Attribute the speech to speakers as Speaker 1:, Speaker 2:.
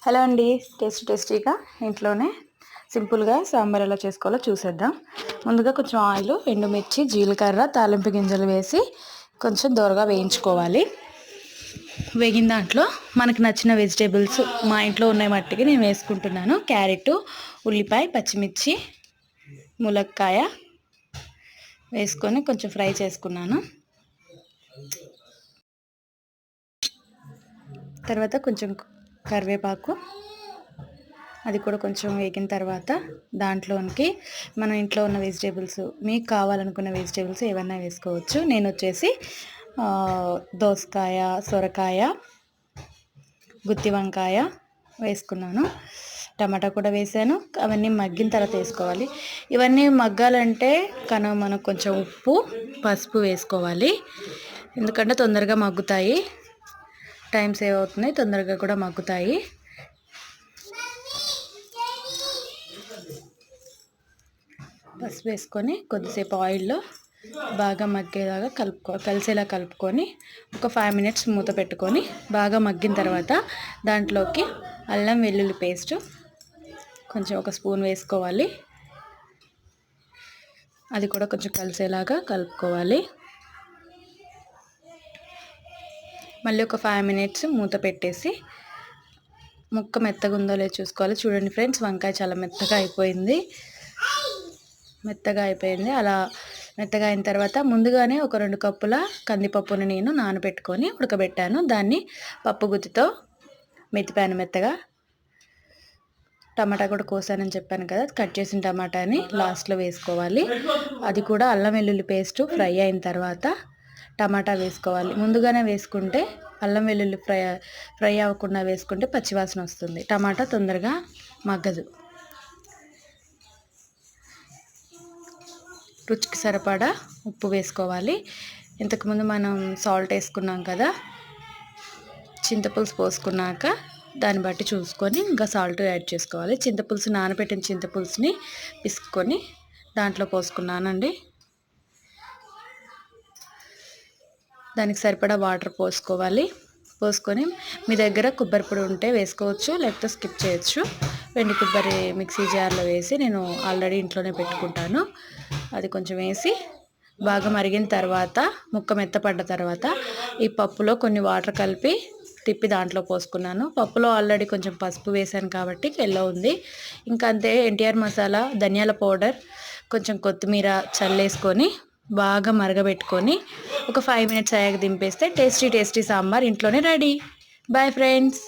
Speaker 1: Hello అండి, టేస్టీగా ఇంట్లోనే సింపుల్గా సాంబార్ ఎలా చేసుకోవాలో చూసేద్దాం. ముందుగా కొంచెం ఆయిల్, ఎండుమిర్చి, జీలకర్ర, తాలింపు గింజలు వేసి కొంచెం దోరగా వేయించుకోవాలి. వేగిన దాంట్లో మనకు నచ్చిన వెజిటేబుల్స్ మా ఇంట్లో ఉన్న మట్టికి నేను వేసుకుంటున్నాను. క్యారెట్, ఉల్లిపాయ, పచ్చిమిర్చి, ములక్కాయ వేసుకొని కొంచెం ఫ్రై చేసుకున్నాను. తర్వాత కొంచెం కరివేపాకు, అది కూడా కొంచెం వేగిన తర్వాత దాంట్లోనికి మన ఇంట్లో ఉన్న వెజిటేబుల్స్, మీకు కావాలనుకున్న వెజిటేబుల్స్ ఏమన్నా వేసుకోవచ్చు. నేను వచ్చేసి దోసకాయ, సొరకాయ, గుత్తి వంకాయ వేసుకున్నాను. టమాటా కూడా వేసాను. అవన్నీ మగ్గిన తర్వాత వేసుకోవాలి. ఇవన్నీ మగ్గాలంటే మనకు కొంచెం ఉప్పు, పసుపు వేసుకోవాలి. ఎందుకంటే తొందరగా మగ్గుతాయి, టైం సేవ్ అవుతుంది, తొందరగా కూడా మగ్గుతాయి. పసుపు వేసుకొని కొద్దిసేపు ఆయిల్లో బాగా మగ్గేలాగా కలిసేలా కలుపుకొని ఒక 5 మినిట్స్ మూత పెట్టుకొని బాగా మగ్గిన తర్వాత దాంట్లోకి అల్లం వెల్లుల్లి పేస్ట్ కొంచెం 1 స్పూన్ వేసుకోవాలి. అది కూడా కొంచెం కలిసేలాగా కలుపుకోవాలి. మళ్ళీ ఒక 5 మినిట్స్ మూత పెట్టేసి ముక్క మెత్తగా ఉందో లేదో చూసుకోవాలి. చూడండి ఫ్రెండ్స్, వంకాయ చాలా మెత్తగా అయిపోయింది. అలా మెత్తగా అయిన తర్వాత ముందుగానే ఒక 2 కప్పుల కందిపప్పుని నేను నానబెట్టుకొని ఉడకబెట్టాను. దాన్ని పప్పు గుత్తితో మెత్తిపాను మెత్తగా. టమాటా కూడా కోసానని చెప్పాను కదా, కట్ చేసిన టమాటాని లాస్ట్లో వేసుకోవాలి. అది కూడా అల్లం వెల్లుల్లి పేస్ట్ ఫ్రై అయిన తర్వాత టమాటా వేసుకోవాలి. ముందుగానే వేసుకుంటే అల్లం వెల్లుల్లి ఫ్రై అవ్వకుండా వేసుకుంటే పచ్చివాసన వస్తుంది, టమాటా తొందరగా మగ్గదు. రుచికి సరిపడా ఉప్పు వేసుకోవాలి. ఇంతకుముందు మనం సాల్ట్ వేసుకున్నాం కదా, చింతపులుసు పోసుకున్నాక దాన్ని బట్టి చూసుకొని ఇంకా సాల్ట్ యాడ్ చేసుకోవాలి. చింతపులుసు నానబెట్టిన చింతపులుసుని పిసుకొని దాంట్లో పోసుకున్నానండి. దానికి సరిపడా వాటర్ పోసుకొని మీ దగ్గర కొబ్బరి పొడి ఉంటే వేసుకోవచ్చు, లేకపోతే స్కిప్ చేయొచ్చు. వెండి కొబ్బరి మిక్సీ జార్లో వేసి నేను ఆల్రెడీ ఇంట్లోనే పెట్టుకుంటాను. అది కొంచెం వేసి బాగా మరిగిన తర్వాత ముక్క మెత్తపడ్డ తర్వాత ఈ పప్పులో కొన్ని వాటర్ కలిపి తిప్పి దాంట్లో పోసుకున్నాను. పప్పులో ఆల్రెడీ కొంచెం పసుపు వేసాను కాబట్టి ఎల్లో ఉంది. ఇంకా అంతే, ఎన్టీఆర్ మసాలా, ధనియాల పౌడర్, కొంచెం కొత్తిమీర చల్లేసుకొని బాగా మరగబెట్టుకొని ఒక 5 మినిట్స్ అయ్యాక దింపేస్తే టేస్టీ సాంబార్ ఇంట్లోనే రెడీ. Bye friends.